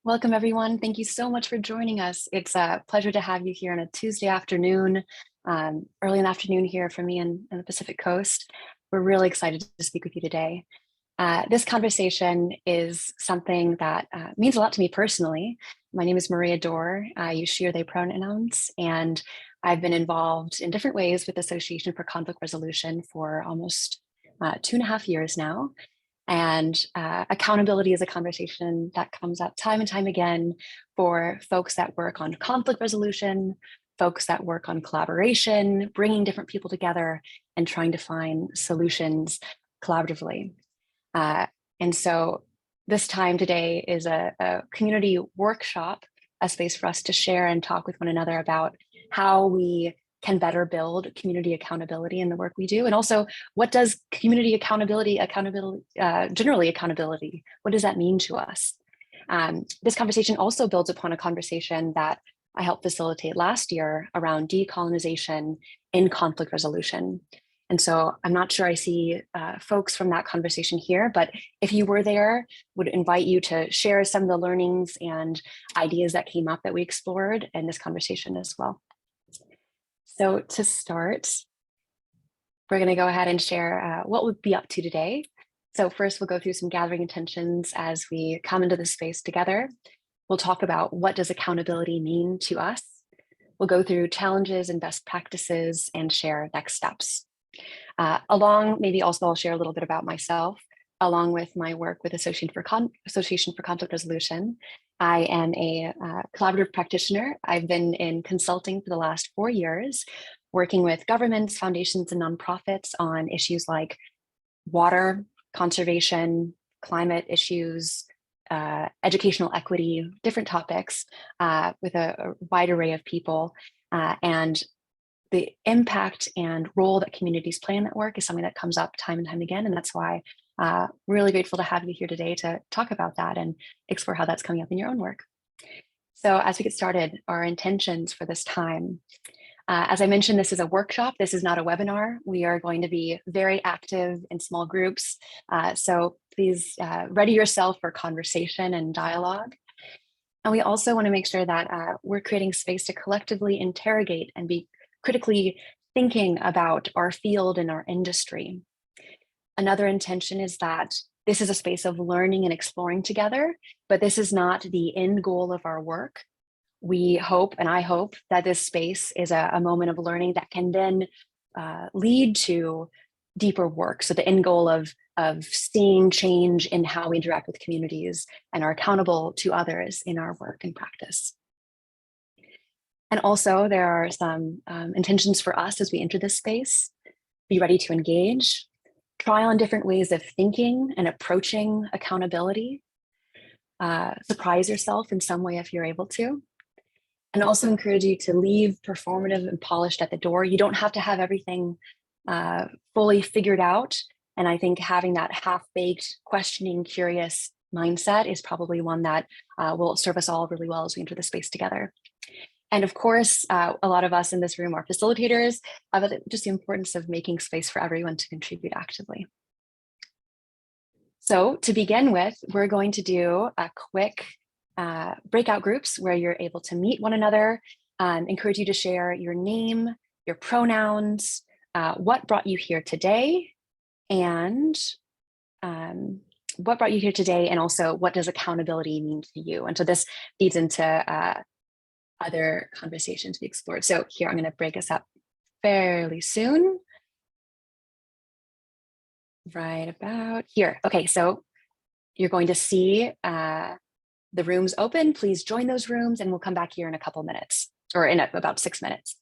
Welcome, everyone. Thank you so much for joining us. It's a pleasure to have you here on a Tuesday afternoon, early in the afternoon here for me in the Pacific Coast. We're really excited to speak with you today. This conversation is something that means a lot to me personally. My name is Maria Doerr. I use she or they pronouns, and I've been involved in different ways with the Association for Conflict Resolution for almost 2.5 years now. And accountability is a conversation that comes up time and time again for folks that work on conflict resolution, folks that work on collaboration, bringing different people together and trying to find solutions collaboratively. And so this time today is a community workshop, a space for us to share and talk with one another about how we can better build community accountability in the work we do. And also, what does community accountability, generally accountability, what does that mean to us? This conversation also builds upon a conversation that I helped facilitate last year around decolonization in conflict resolution. And so I'm not sure I see folks from that conversation here, but if you were there, would invite you to share some of the learnings and ideas that came up that we explored in this conversation as well. So to start, we're going to go ahead and share what we'll be up to today. So first, we'll go through some gathering intentions as we come into the space together. We'll talk about what does accountability mean to us. We'll go through challenges and best practices and share next steps. Maybe also I'll share a little bit about myself, along with my work with Association for Conflict Resolution. I am a collaborative practitioner. I've been in consulting for the last 4 years, working with governments, foundations, and nonprofits on issues like water, conservation, climate issues, educational equity, different topics with a wide array of people. And the impact and role that communities play in that work is something that comes up time and time again. And that's why really grateful to have you here today to talk about that and explore how that's coming up in your own work. So as we get started, our intentions for this time. As I mentioned, this is a workshop. This is not a webinar. We are going to be very active in small groups. So please ready yourself for conversation and dialogue. And we also want to make sure that we're creating space to collectively interrogate and be critically thinking about our field and our industry. Another intention is that this is a space of learning and exploring together, but this is not the end goal of our work. We hope, and I hope, that this space is a moment of learning that can then lead to deeper work. So the end goal of seeing change in how we interact with communities and are accountable to others in our work and practice. And also there are some intentions for us as we enter this space. Be ready to engage, try on different ways of thinking and approaching accountability, surprise yourself in some way if you're able to, and also encourage you to leave performative and polished at the door. You don't have to have everything fully figured out. And I think having that half-baked, questioning, curious mindset is probably one that will serve us all really well as we enter the space together. And of course, a lot of us in this room are facilitators, but just the importance of making space for everyone to contribute actively. So to begin with, we're going to do a quick breakout groups where you're able to meet one another, encourage you to share your name, your pronouns, what brought you here today, and also what does accountability mean to you? And so this feeds into other conversations we explored. So here, I'm going to break us up fairly soon. Right about here. Okay, so you're going to see the rooms open. Please join those rooms and we'll come back here in a couple minutes, or in about 6 minutes.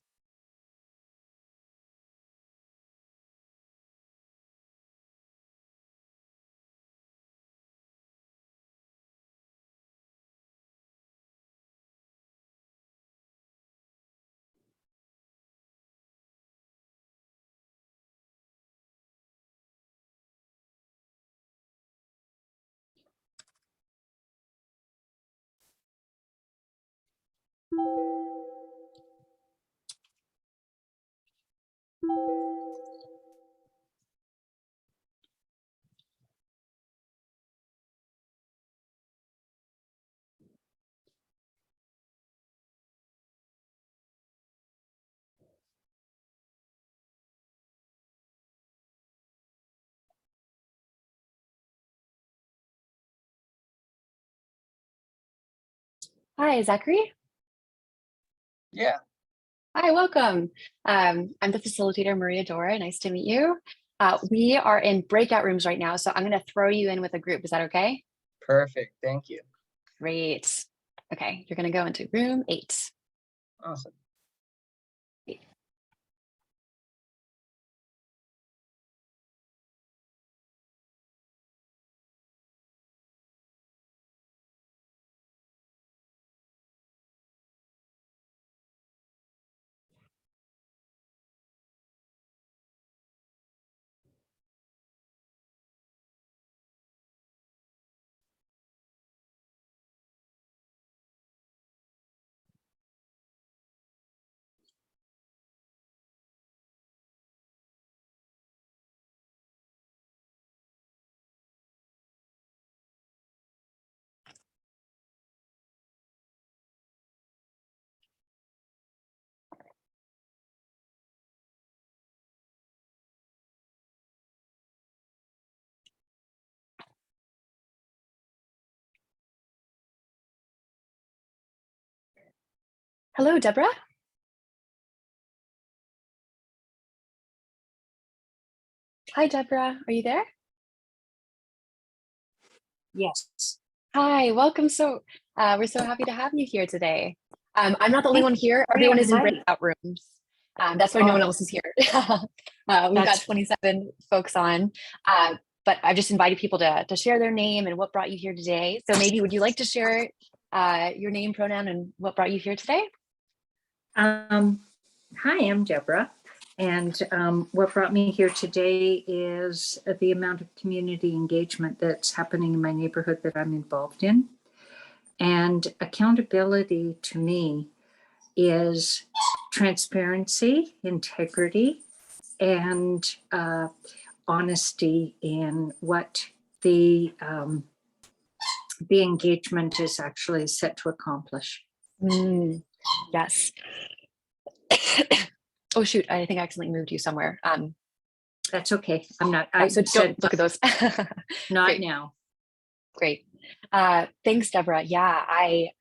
Hi, Zachary. Yeah, Hi, welcome. I'm the facilitator, Maria Doerr. Nice to meet you. We are in breakout rooms right now, so I'm going to throw you in with a group. Is that okay? perfect. Thank you. Great. Okay, you're going to go into room 8. Awesome. Hello, Deborah. Hi, Deborah. Are you there? Yes. Hi, welcome. We're so happy to have you here today. I'm not the only Thank one you here. for the Everyone is in invite. breakout rooms. That's why no one Oh, else is here. We've got that's 27 folks on, but I've just invited people to share their name and what brought you here today. So maybe would you like to share your name, pronoun, and what brought you here today? hi, I'm Deborah. And what brought me here today is the amount of community engagement that's happening in my neighborhood that I'm involved in. And accountability to me is transparency, integrity, and honesty in what the engagement is actually set to accomplish. Yes. Oh shoot, I think I accidentally moved you somewhere. That's okay. I'm not, So don't look at those. not Great. now. Great. Thanks, Deborah. Yeah, I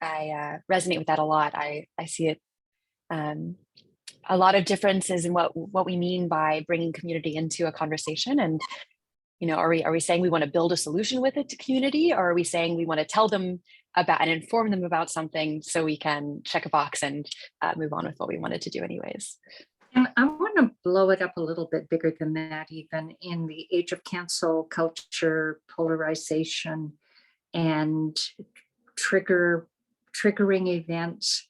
resonate with that a lot. I see it a lot of differences in what we mean by bringing community into a conversation. And are we saying we want to build a solution with it to community, or are we saying we want to tell them about and inform them about something so we can check a box and move on with what we wanted to do anyways? And I want to blow it up a little bit bigger than that, even in the age of cancel culture, polarization, and triggering events.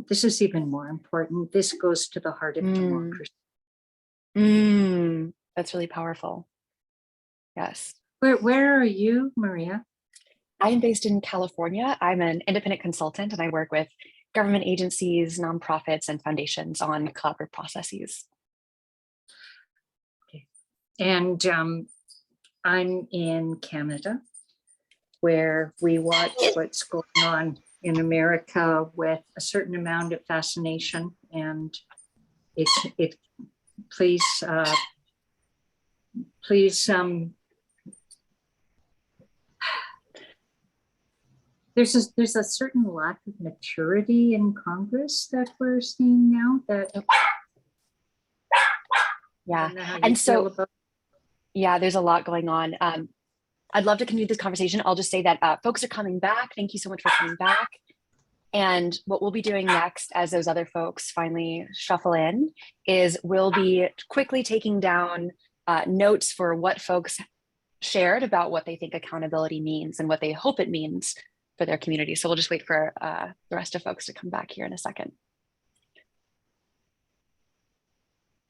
This is even more important. This goes to the heart of democracy. That's really powerful. Yes. Where are you, Maria? I am based in California. I'm an independent consultant and I work with government agencies, nonprofits, and foundations on collaborative processes. Okay. And I'm in Canada, where we watch what's going on in America with a certain amount of fascination, and it please there's a certain lack of maturity in Congress that we're seeing now. That yeah, and so yeah, there's a lot going on. I'd love to continue this conversation. I'll just say that folks are coming back. Thank you so much for coming back. And what we'll be doing next, as those other folks finally shuffle in, is we'll be quickly taking down notes for what folks shared about what they think accountability means and what they hope it means for their community. So we'll just wait for the rest of folks to come back here in a second.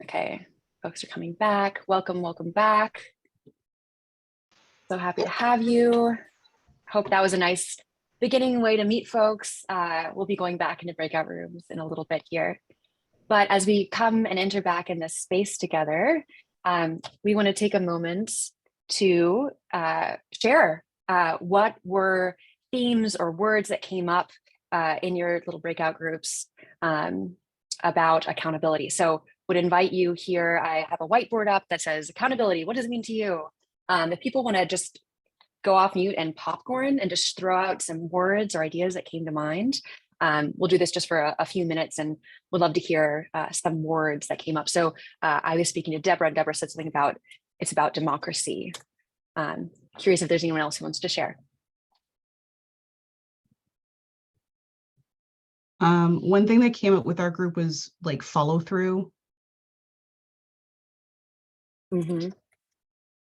Okay, folks are coming back. Welcome, welcome back. So happy to have you. Hope that was a nice beginning way to meet folks. We'll be going back into breakout rooms in a little bit here. But as we come and enter back in this space together, we want to take a moment to share what were themes or words that came up in your little breakout groups about accountability. So would invite you here. I have a whiteboard up that says accountability. What does it mean to you? If people want to just go off mute and popcorn and just throw out some words or ideas that came to mind. We'll do this just for a few minutes, and would love to hear some words that came up. So I was speaking to Deborah, and Deborah said something about it's about democracy. Curious if there's anyone else who wants to share. One thing that came up with our group was like follow through,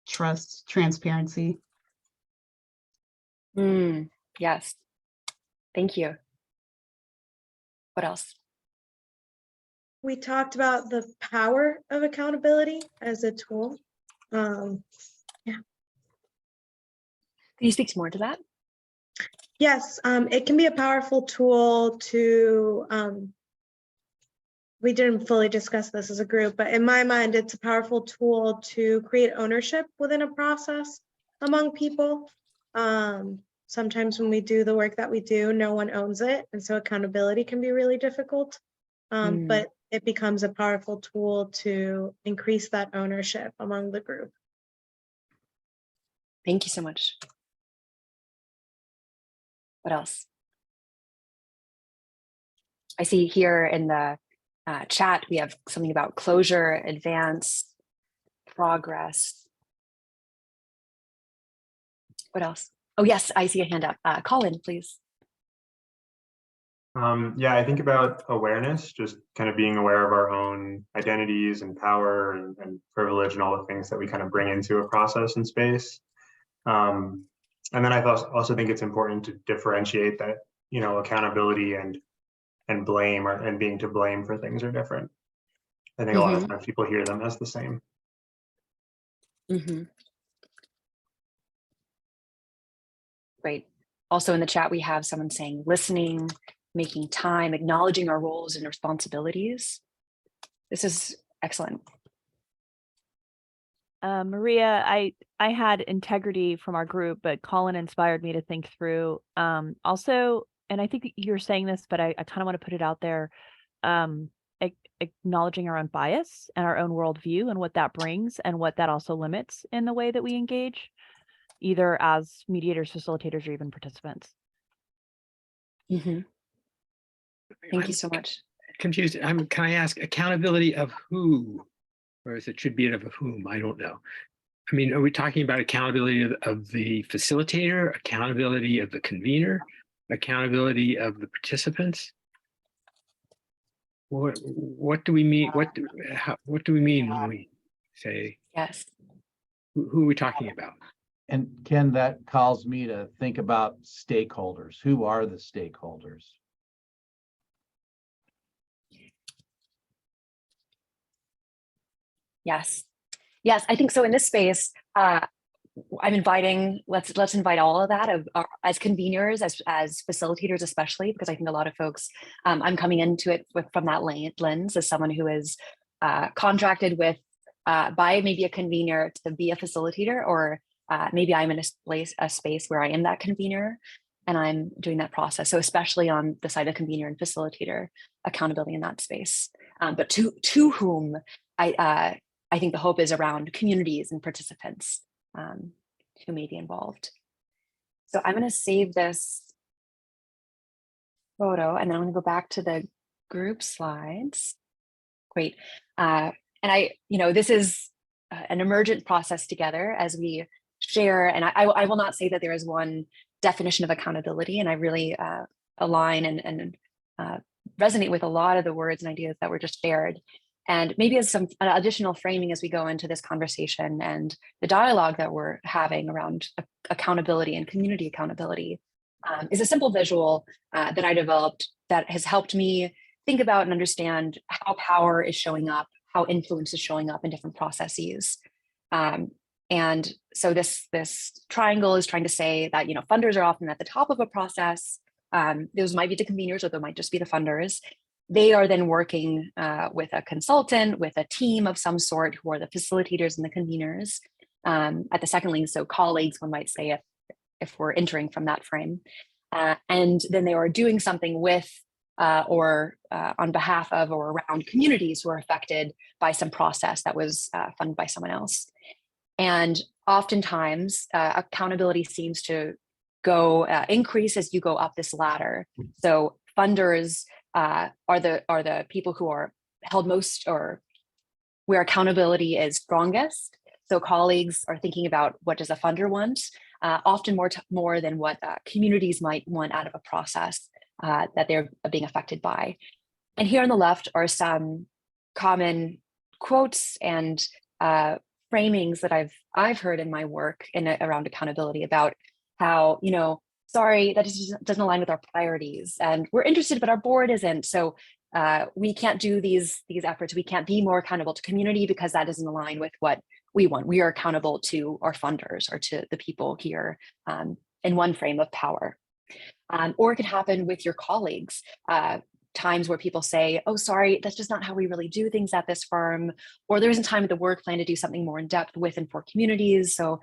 trust, transparency. Yes, thank you. What else? We talked about the power of accountability as a tool. Can you speak more to that? Yes, it can be a powerful tool to, we didn't fully discuss this as a group, but in my mind, it's a powerful tool to create ownership within a process among people. Sometimes when we do the work that we do, no one owns it. And so accountability can be really difficult, but it becomes a powerful tool to increase that ownership among the group. Thank you so much. What else? I see here in the chat, we have something about closure, advance, progress. What else? Oh, yes, I see a hand up. Colin, please. Yeah, I think about awareness, just kind of being aware of our own identities and power and privilege and all the things that we kind of bring into a process and space. And then I also think it's important to differentiate that, accountability and blame and being to blame for things are different. I think a lot of times people hear them as the same. Great. Also in the chat, we have someone saying listening, making time, acknowledging our roles and responsibilities. This is excellent. Maria, I had integrity from our group, but Colin inspired me to think through also, and I think you're saying this, but I kind of want to put it out there, acknowledging our own bias and our own worldview and what that brings and what that also limits in the way that we engage, either as mediators, facilitators, or even participants. Thank you so much. Confused. Can I ask accountability of who? Or is it should be of whom? I don't know. I mean, are we talking about accountability of the facilitator, accountability of the convener, accountability of the participants? What do we mean? What do we mean when we say? Yes. Who are we talking about? And Ken, that calls me to think about stakeholders. Who are the stakeholders? Yes. Yes, I think so. In this space, I'm inviting, let's invite all of that as conveners, as facilitators, especially, because I think a lot of folks, I'm coming into it from that lens as someone who is contracted with by maybe a convener to be a facilitator, or maybe I'm in a space where I am that convener and I'm doing that process. So especially on the side of convener and facilitator, accountability in that space. But to whom I think the hope is around communities and participants who may be involved. So I'm going to save this photo and then I'm going to go back to the group slides. Great. And this is an emergent process together as we share. And I will not say that there is one definition of accountability. And I really align and resonate with a lot of the words and ideas that were just shared. And maybe as some additional framing as we go into this conversation and the dialogue that we're having around accountability and community accountability is a simple visual that I developed that has helped me think about and understand how power is showing up, how influence is showing up in different processes. And so this triangle is trying to say that, funders are often at the top of a process. Those might be the conveners or they might just be the funders. They are then working with a consultant, with a team of some sort who are the facilitators and the conveners at the second link. So colleagues, one might say, if we're entering from that frame. And then they are doing something with or on behalf of or around communities who are affected by some process that was funded by someone else. And oftentimes accountability seems to go increase as you go up this ladder. So funders are the people who are held most, or where accountability is strongest. So colleagues are thinking about, what does a funder want? Often more than what communities might want out of a process that they're being affected by. And here on the left are some common quotes and framings that I've heard in my work around accountability about how, sorry, that just doesn't align with our priorities, and we're interested, but our board isn't. So we can't do these efforts. We can't be more accountable to community because that doesn't align with what we want. We are accountable to our funders or to the people here in one frame of power. Or it could happen with your colleagues. Times where people say, oh, sorry, that's just not how we really do things at this firm, or there isn't time at the work plan to do something more in depth with and for communities. So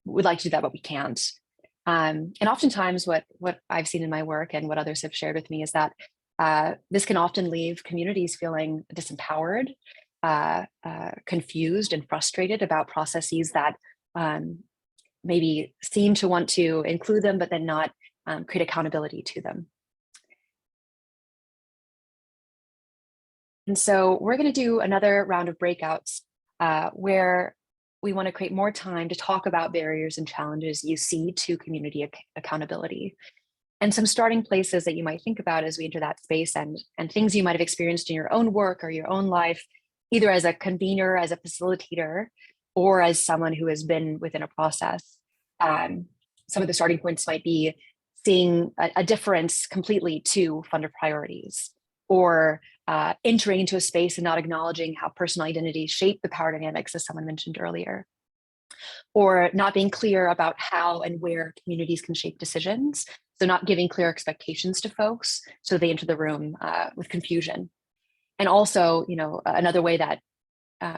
we'd like to do that, but we can't. And oftentimes what I've seen in my work and what others have shared with me is that this can often leave communities feeling disempowered, confused and frustrated about processes that maybe seem to want to include them, but then not create accountability to them. And so we're going to do another round of breakouts where we want to create more time to talk about barriers and challenges you see to community accountability, and some starting places that you might think about as we enter that space, and things you might have experienced in your own work or your own life, either as a convener, as a facilitator, or as someone who has been within a process. Some of the starting points might be seeing a difference completely to funder priorities, or entering into a space and not acknowledging how personal identities shape the power dynamics, as someone mentioned earlier, or not being clear about how and where communities can shape decisions. So not giving clear expectations to folks, so they enter the room with confusion. And also, another way that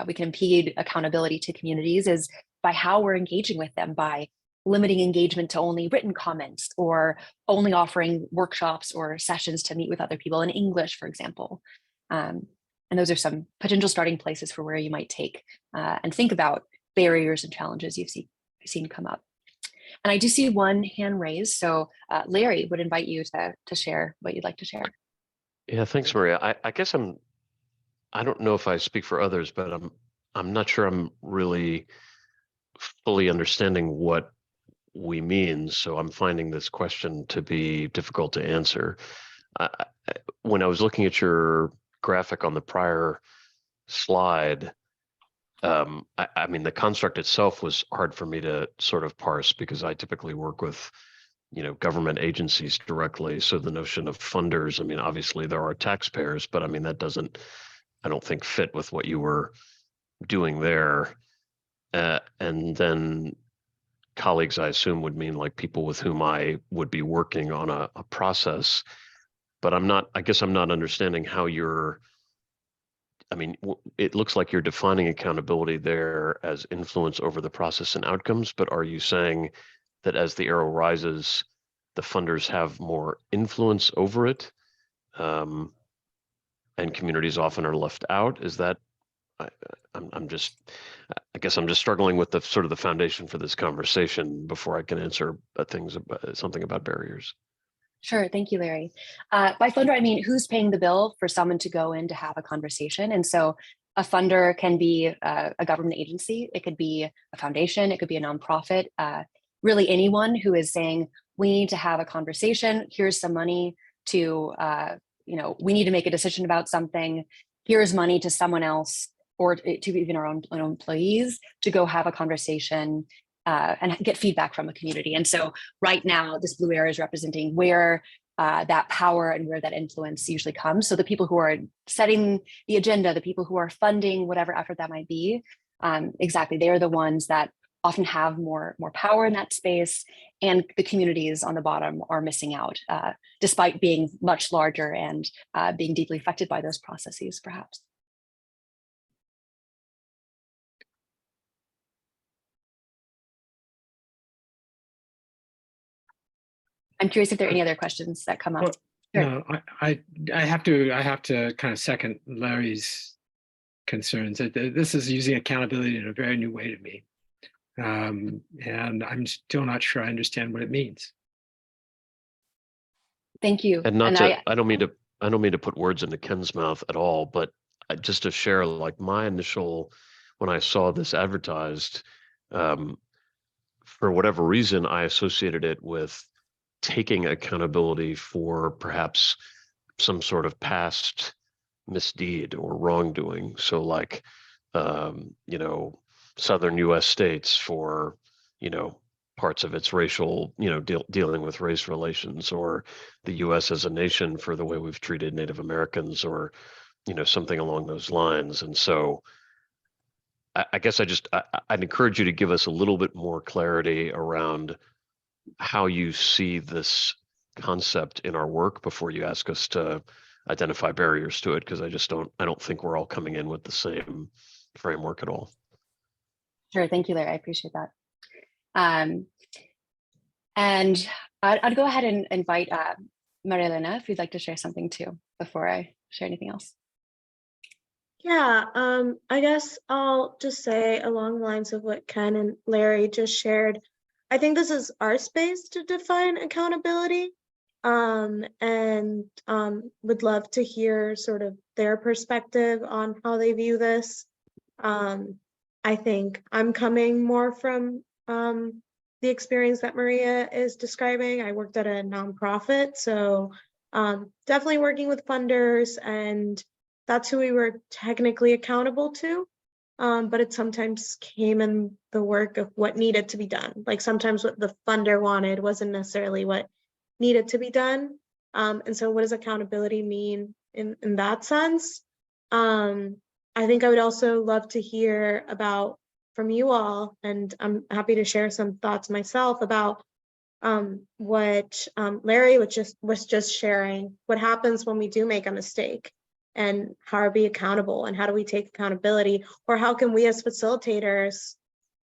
we can impede accountability to communities is by how we're engaging with them, by limiting engagement to only written comments, or only offering workshops or sessions to meet with other people in English, for example. And those are some potential starting places for where you might take and think about barriers and challenges you've seen come up. And I do see one hand raised. So Larry, would invite you to share what you'd like to share. Yeah, thanks, Maria. I guess I don't know if I speak for others, but I'm not sure I'm really fully understanding what we mean. So I'm finding this question to be difficult to answer. When I was looking at your graphic on the prior slide, I mean, the construct itself was hard for me to sort of parse, because I typically work with, government agencies directly. So the notion of funders, I mean, obviously there are taxpayers, but I mean, that doesn't, I don't think, fit with what you were doing there. And then colleagues, I assume, would mean like people with whom I would be working on a process. But I guess I'm not understanding how it looks like you're defining accountability there as influence over the process and outcomes, but are you saying that as the arrow rises, the funders have more influence over it, and communities often are left out? Is that, I guess I'm just struggling with the sort of the foundation for this conversation before I can answer something about barriers. Sure, thank you, Larry. By funder, I mean, who's paying the bill for someone to go in to have a conversation? And so a funder can be a government agency, it could be a foundation, it could be a nonprofit, really anyone who is saying, we need to have a conversation, here's some money to, we need to make a decision about something, here's money to someone else, or to even our own employees, to go have a conversation and get feedback from a community. And so right now, this blue area is representing where that power and where that influence usually comes. So the people who are setting the agenda, the people who are funding whatever effort that might be, exactly, they are the ones that often have more power in that space, and the communities on the bottom are missing out, despite being much larger and being deeply affected by those processes, perhaps. I'm curious if there are any other questions that come up. Well, Sure. no, I have to kind of second Larry's concerns. This is using accountability in a very new way to me. And I'm still not sure I understand what it means. Thank you. And not And to, I don't mean to put words into Ken's mouth at all, but just to share, like my initial, when I saw this advertised, for whatever reason, I associated it with taking accountability for perhaps some sort of past misdeed or wrongdoing. So like, you know, Southern US states for, you know, parts of its racial, you know, dealing with race relations, or the US as a nation for the way we've treated Native Americans, or, you know, something along those lines. And so I guess I'd encourage you to give us a little bit more clarity around how you see this concept in our work before you ask us to identify barriers to it, because I don't think we're all coming in with the same framework at all. sure, thank you, Larry. I appreciate that. And I'd go ahead and invite Maria Elena if you'd like to share something too before I share anything else. Yeah, I guess I'll just say along the lines of what Ken and Larry just shared, I think this is our space to define accountability, and would love to hear sort of their perspective on how they view this. I think I'm coming more from the experience that Maria is describing. I worked at a nonprofit, so definitely working with funders, and that's who we were technically accountable to. But it sometimes came in the work of what needed to be done. Like sometimes what the funder wanted wasn't necessarily what needed to be done. And so what does accountability mean in that sense? I think I would also love to hear about from you all, and I'm happy to share some thoughts myself about what Larry was just sharing, what happens when we do make a mistake, and how are we accountable, and how do we take accountability, or how can we as facilitators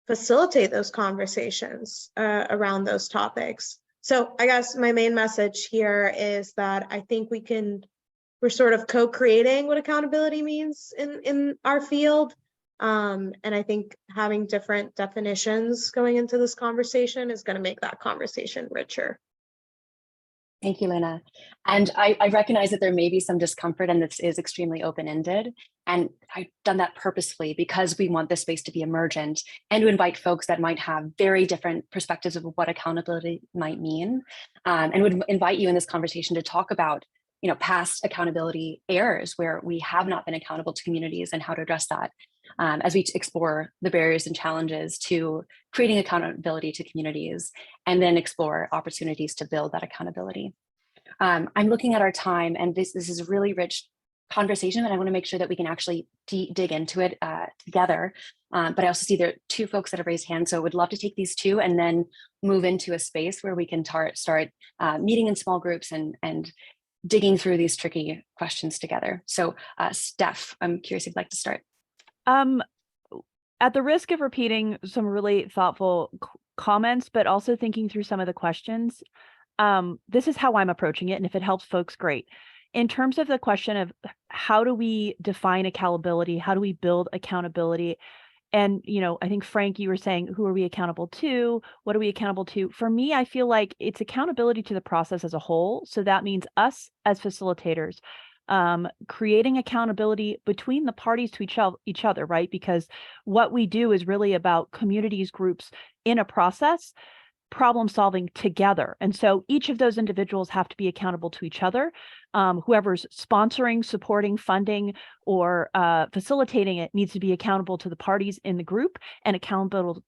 facilitate those conversations around those topics. So I guess my main message here is that I think we're sort of co-creating what accountability means in our field. And I think having different definitions going into this conversation is going to make that conversation richer. Thank you, Lena. And I recognize that there may be some discomfort, and this is extremely open-ended. And I've done that purposefully because we want this space to be emergent and to invite folks that might have very different perspectives of what accountability might mean. And would invite you in this conversation to talk about, you know, past accountability errors where we have not been accountable to communities and how to address that, as we explore the barriers and challenges to creating accountability to communities, and then explore opportunities to build that accountability. I'm looking at our time, and this is a really rich conversation, and I want to make sure that we can actually dig into it together. But I also see there are two folks that have raised hands, so I would love to take these two and then move into a space where we can start meeting in small groups and digging through these tricky questions together. So Steph, I'm curious if you'd like to start. At the risk of repeating some really thoughtful comments, but also thinking through some of the questions, this is how I'm approaching it. And if it helps folks, great. In terms of the question of how do we define accountability? How do we build accountability? And, you know, I think, Frank, you were saying, who are we accountable to? What are we accountable to? For me, I feel like it's accountability to the process as a whole. So that means us as facilitators, creating accountability between the parties to each other, right? Because what we do is really about communities, groups in a process, problem solving together. And so each of those individuals have to be accountable to each other. Whoever's sponsoring, supporting, funding, or facilitating it needs to be accountable to the parties in the group and accountable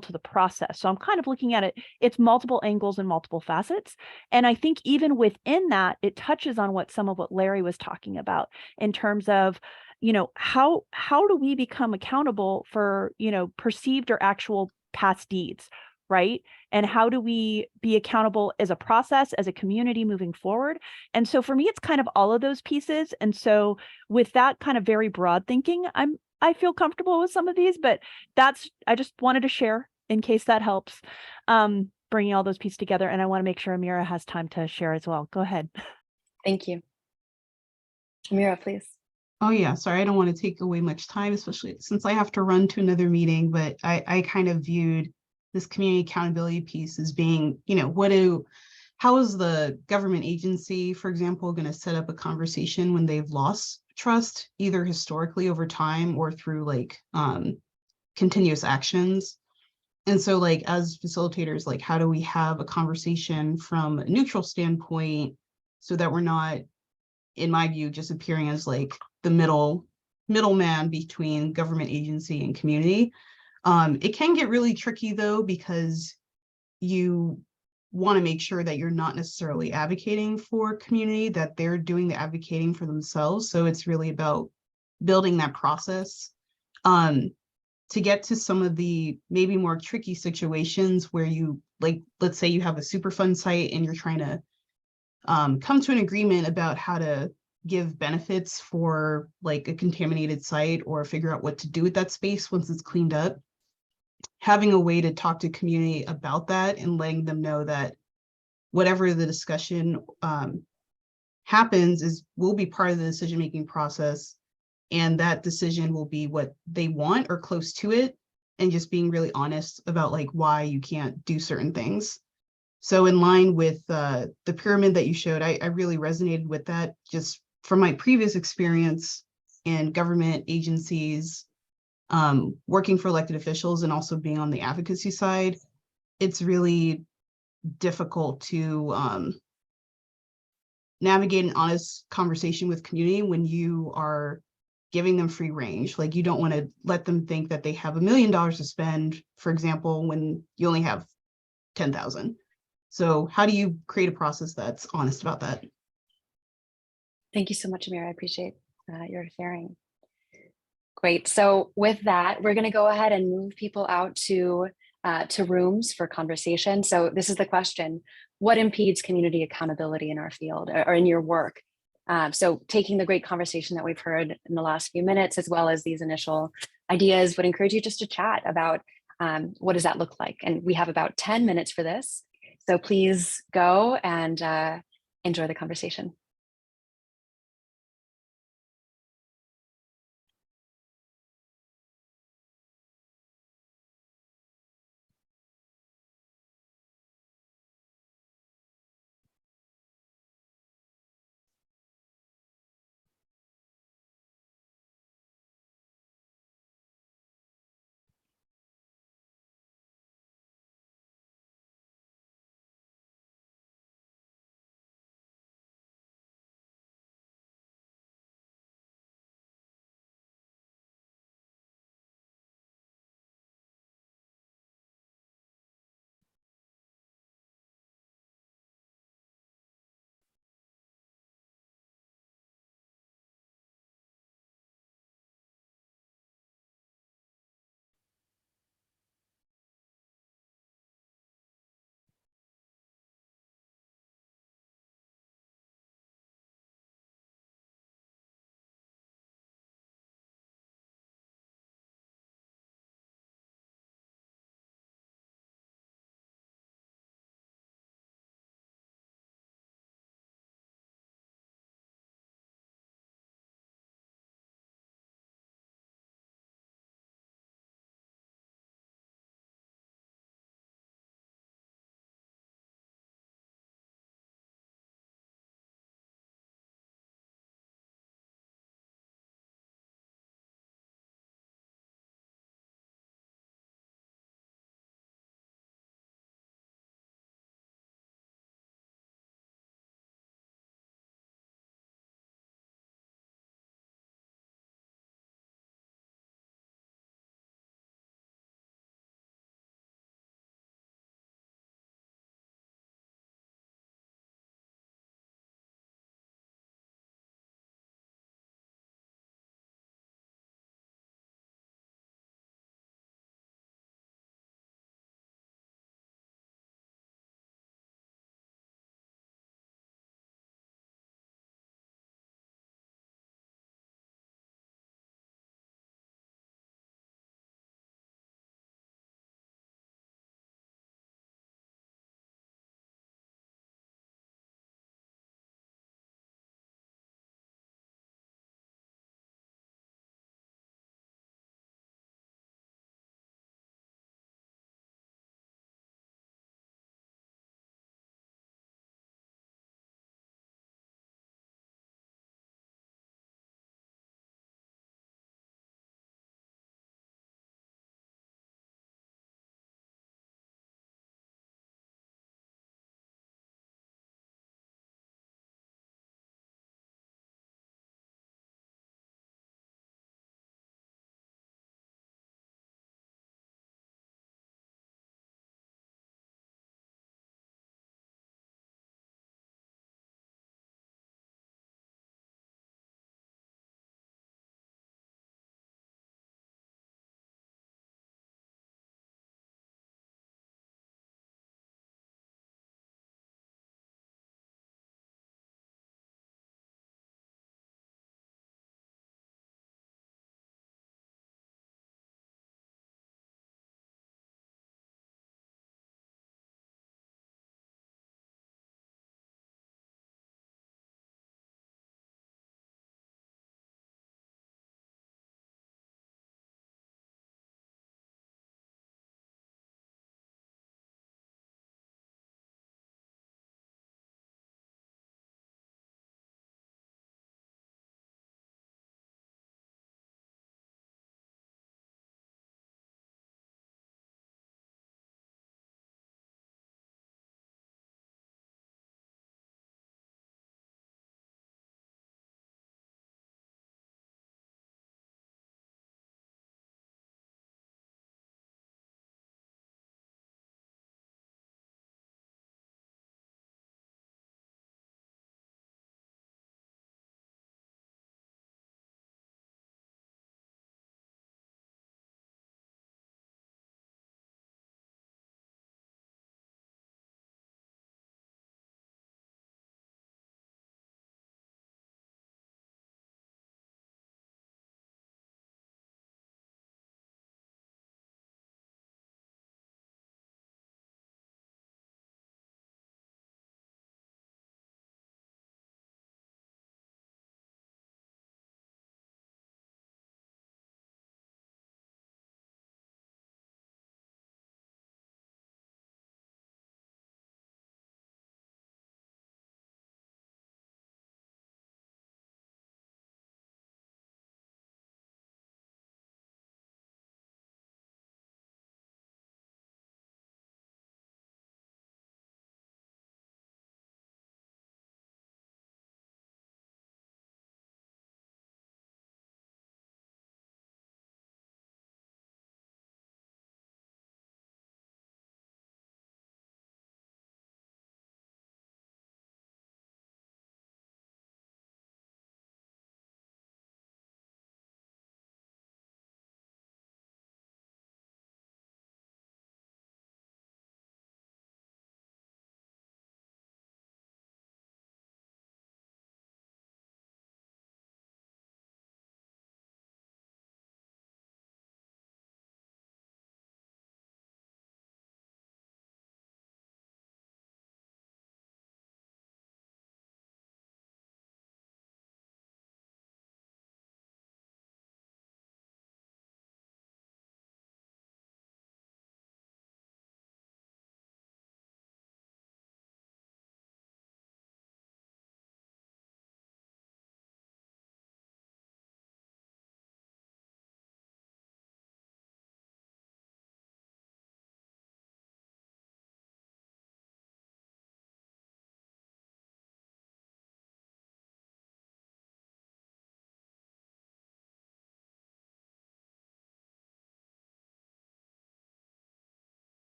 to the process. So I'm kind of looking at it, it's multiple angles and multiple facets. And I think even within that, it touches on some of what Larry was talking about in terms of, you know, how do we become accountable for, you know, perceived or actual past deeds, right? And how do we be accountable as a process, as a community moving forward? And so for me, it's kind of all of those pieces. And so with that kind of very broad thinking, I feel comfortable with some of these, but I just wanted to share in case that helps, bringing all those pieces together. And I want to make sure Amira has time to share as well. Go ahead. Thank you. Amira, please. Oh yeah, sorry, I don't want to take away much time, especially since I have to run to another meeting, but I kind of viewed this community accountability piece as being, how is the government agency, for example, going to set up a conversation when they've lost trust, either historically over time or through like continuous actions? And so like as facilitators, like how do we have a conversation from a neutral standpoint so that we're not, in my view, just appearing as like the middleman between government agency and community. It can get really tricky though, because you want to make sure that you're not necessarily advocating for community, that they're doing the advocating for themselves. So it's really about building that process to get to some of the maybe more tricky situations where you, like, let's say you have a Superfund site and you're trying to come to an agreement about how to give benefits for like a contaminated site or figure out what to do with that space once it's cleaned up. Having a way to talk to community about that and letting them know that whatever the discussion happens will be part of the decision-making process, and that decision will be what they want or close to it, and just being really honest about like why you can't do certain things. So in line with the pyramid that you showed, I really resonated with that just from my previous experience in government agencies, working for elected officials and also being on the advocacy side. It's really difficult to navigate an honest conversation with community when you are giving them free range. Like you don't want to let them think that they have $1 million to spend, for example, when you only have 10,000. So how do you create a process that's honest about that? Thank you so much, Amir. I appreciate your sharing. Great. So with that, we're going to go ahead and move people out to rooms for conversation. So this is the question: what impedes community accountability in our field or in your work? So taking the great conversation that we've heard in the last few minutes, as well as these initial ideas, would encourage you just to chat about what does that look like? And we have about 10 minutes for this. So please go and enjoy the conversation.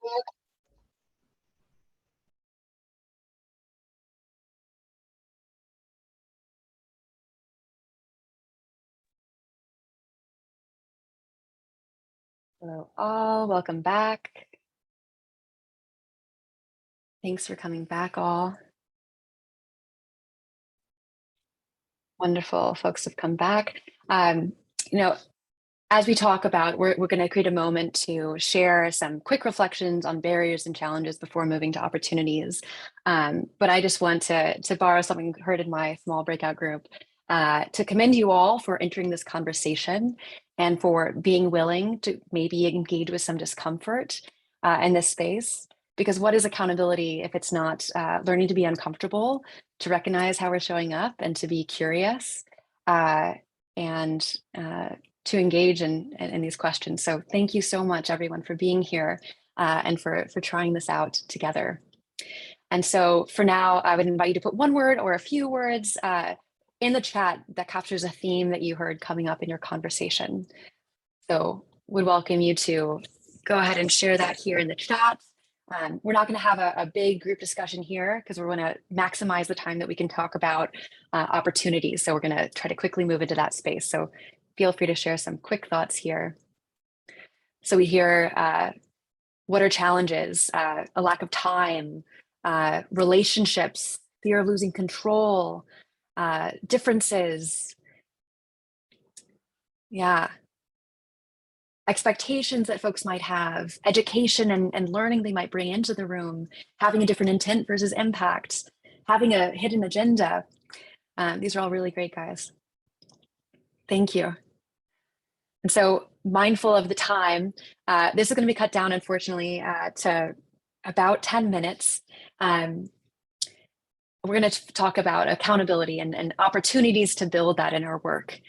Hello all, welcome back. Thanks for coming back all. Wonderful, folks have come back. You know, as we talk about, we're going to create a moment to share some quick reflections on barriers and challenges before moving to opportunities. But I just want to borrow something heard in my small breakout group to commend you all for entering this conversation and for being willing to maybe engage with some discomfort in this space. Because what is accountability if it's not learning to be uncomfortable, to recognize how we're showing up and to be curious and to engage in these questions. So thank you so much, everyone, for being here and for trying this out together. And so for now, I would invite you to put one word or a few words in the chat that captures a theme that you heard coming up in your conversation. So would welcome you to go ahead and share that here in the chat. We're not going to have a big group discussion here because we're going to maximize the time that we can talk about opportunities. So we're going to try to quickly move into that space. So feel free to share some quick thoughts here. So we hear what are challenges, a lack of time, relationships, fear of losing control, differences. Yeah. Expectations that folks might have, education and learning they might bring into the room, having a different intent versus impact, having a hidden agenda. These are all really great, guys. Thank you. And so mindful of the time, this is going to be cut down, unfortunately, to about 10 minutes. We're going to talk about accountability and opportunities to build that in our work.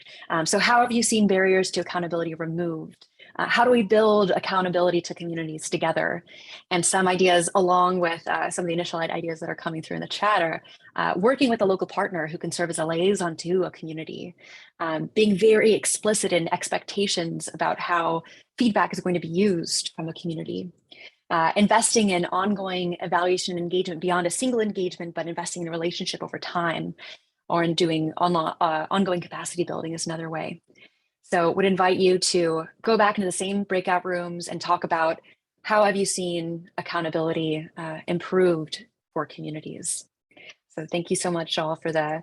So how have you seen barriers to accountability removed? How do we build accountability to communities together? And some ideas along with some of the initial ideas that are coming through in the chat are working with a local partner who can serve as a liaison to a community, being very explicit in expectations about how feedback is going to be used from a community. Investing in ongoing evaluation and engagement beyond a single engagement, but investing in a relationship over time, or in doing ongoing capacity building is another way. So would invite you to go back into the same breakout rooms and talk about how have you seen accountability improved for communities. So thank you so much all for the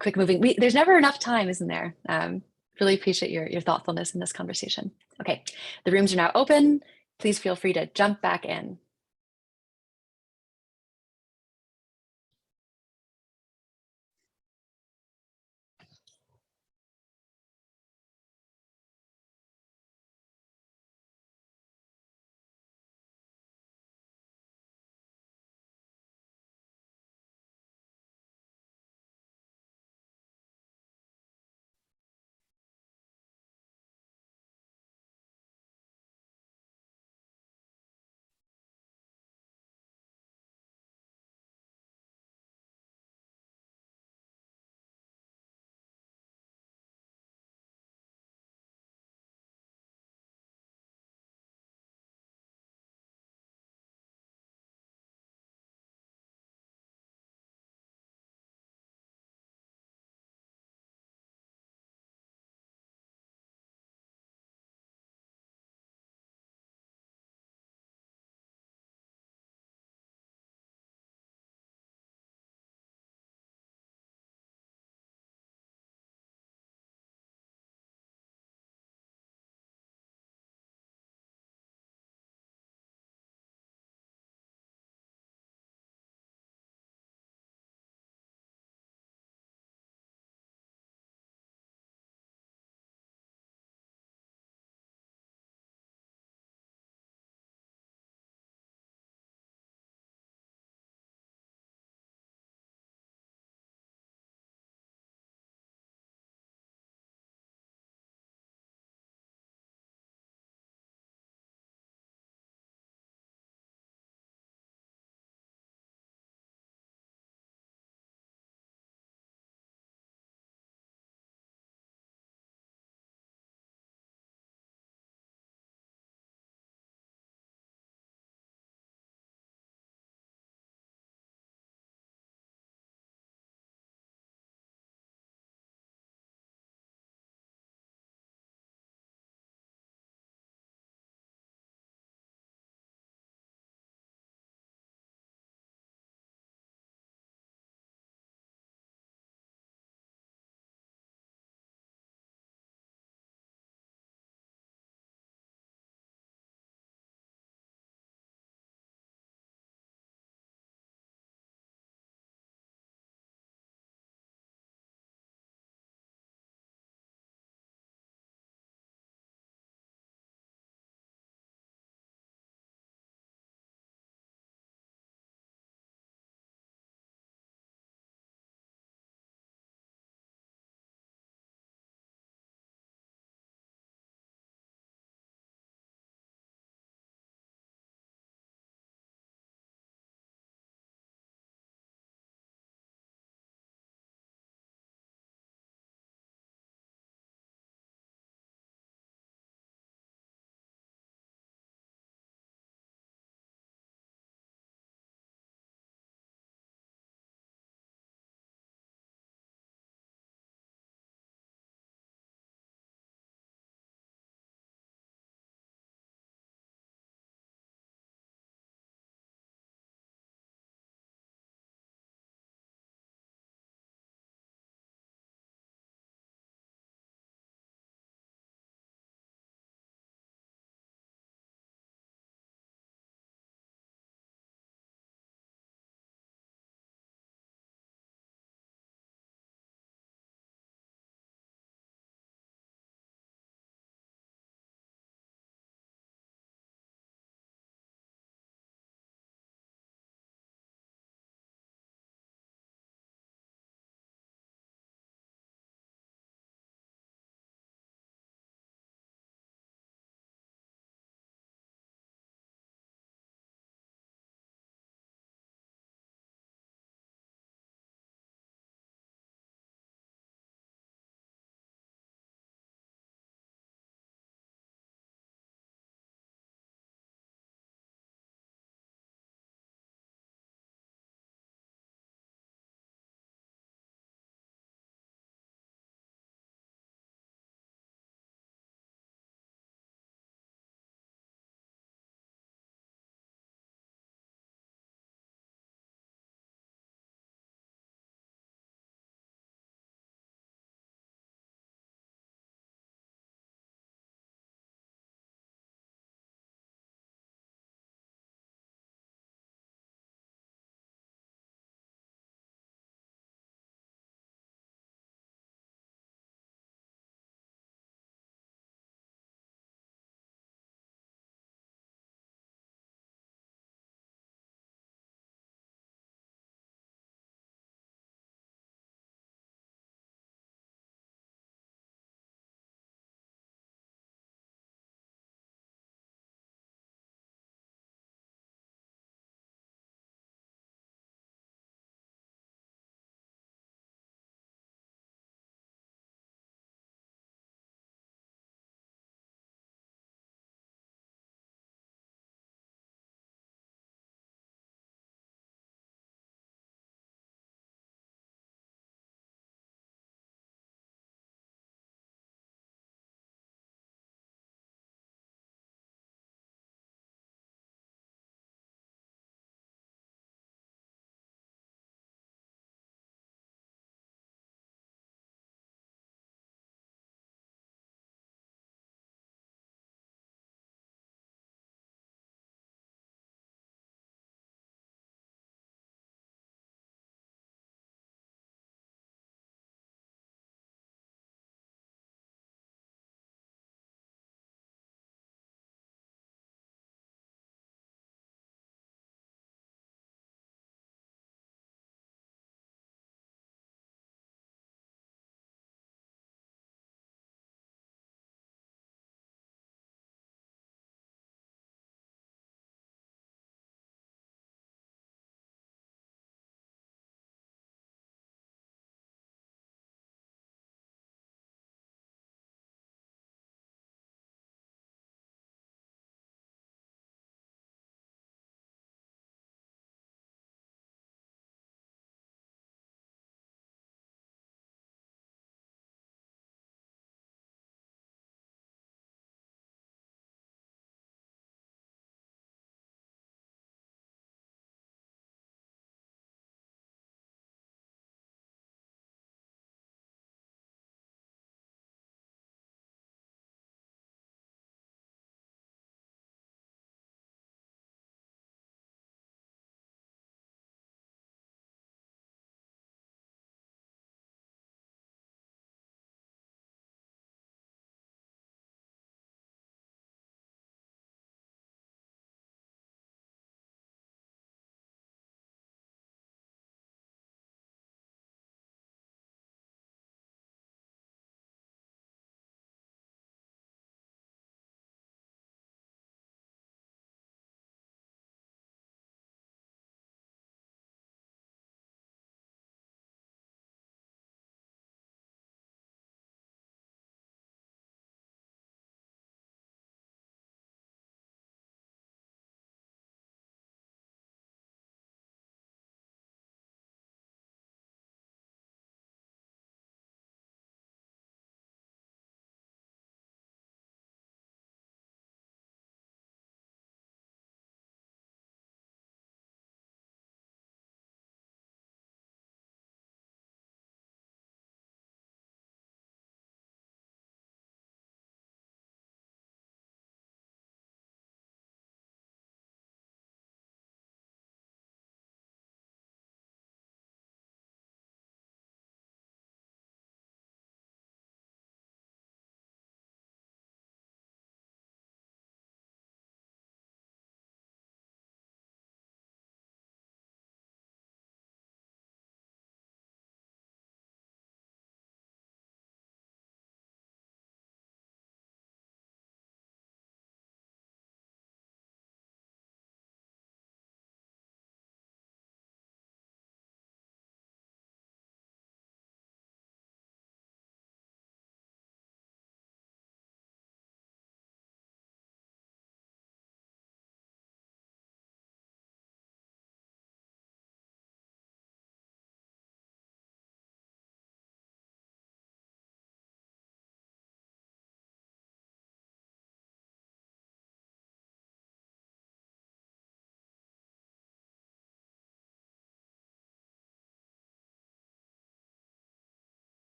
quick moving. There's never enough time, isn't there? Really appreciate your thoughtfulness in this conversation. Okay, the rooms are now open. Please feel free to jump back in.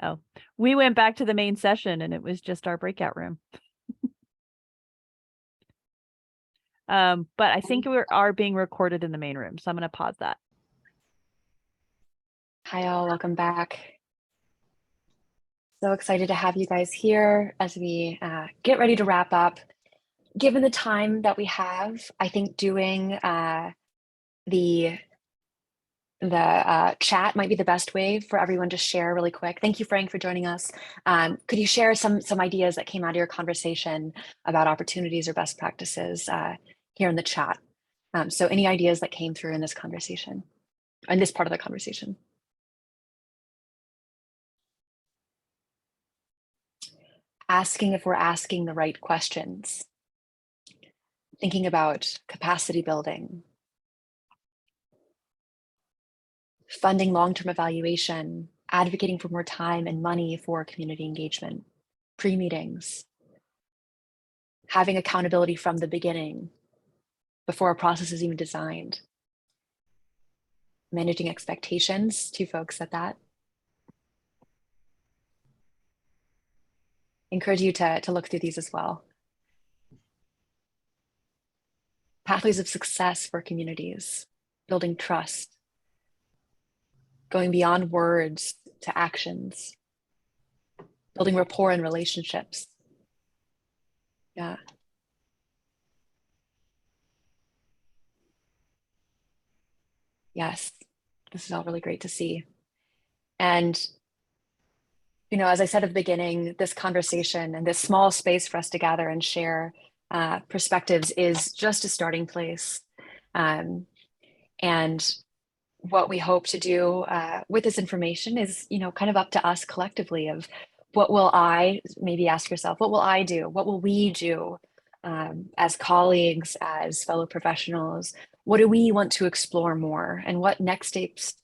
Oh, we went back to the main session and it was just our breakout room. But I think we are being recorded in the main room, so I'm going to pause that. Hi all, welcome back. So excited to have you guys here as we get ready to wrap up. Given the time that we have, I think doing the chat might be the best way for everyone to share really quick. Thank you, Frank, for joining us. Could you share some ideas that came out of your conversation about opportunities or best practices here in the chat? So any ideas that came through in this conversation, in this part of the conversation? Asking if we're asking the right questions. Thinking about capacity building. Funding long-term evaluation, advocating for more time and money for community engagement, pre-meetings, having accountability from the beginning before a process is even designed, managing expectations. Two folks said that. Encourage you to look through these as well. Pathways of success for communities, building trust, going beyond words to actions, building rapport in relationships. Yeah. Yes, this is all really great to see. And, you know, as I said at the beginning, this conversation and this small space for us to gather and share perspectives is just a starting place. And what we hope to do with this information is, you know, kind of up to us collectively of what will I, maybe ask yourself, what will I do? What will we do as colleagues, as fellow professionals? What do we want to explore more? And what next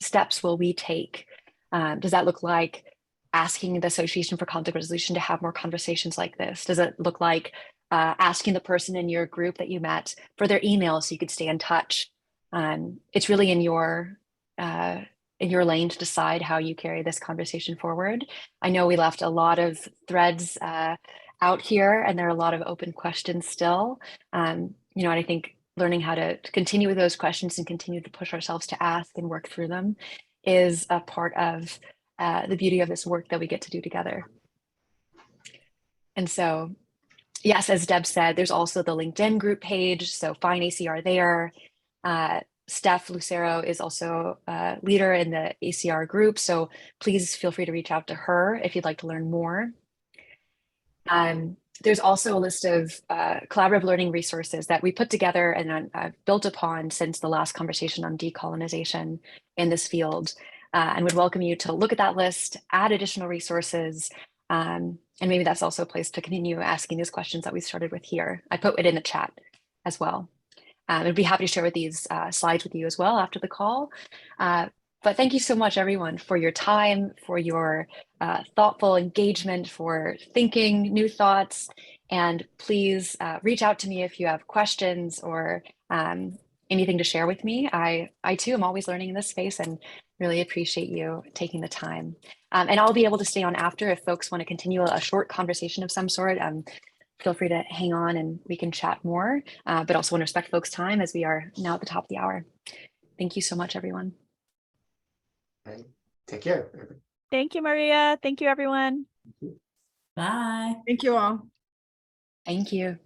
steps will we take? Does that look like asking the Association for Conflict Resolution to have more conversations like this? Does it look like asking the person in your group that you met for their email so you could stay in touch? It's really in your lane to decide how you carry this conversation forward. I know we left a lot of threads out here, and there are a lot of open questions still. You know, and I think learning how to continue with those questions and continue to push ourselves to ask and work through them is a part of the beauty of this work that we get to do together. And so, yes, as Deb said, there's also the LinkedIn group page, so find ACR there. Steph Lucero is also a leader in the ACR group, so please feel free to reach out to her if you'd like to learn more. There's also a list of collaborative learning resources that we put together and built upon since the last conversation on decolonization in this field, and would welcome you to look at that list, add additional resources, and maybe that's also a place to continue asking these questions that we started with here. I put it in the chat as well. I'd be happy to share with these slides with you as well after the call. But thank you so much, everyone, for your time, for your thoughtful engagement, for thinking new thoughts. And please reach out to me if you have questions or anything to share with me. I too am always learning in this space and really appreciate you taking the time. And I'll be able to stay on after if folks want to continue a short conversation of some sort. Feel free to hang on and we can chat more, but also want to respect folks' time as we are now at the top of the hour. Thank you so much, everyone. Take care. Thank you, Maria. Thank you, everyone. Bye. Thank you all. Thank you.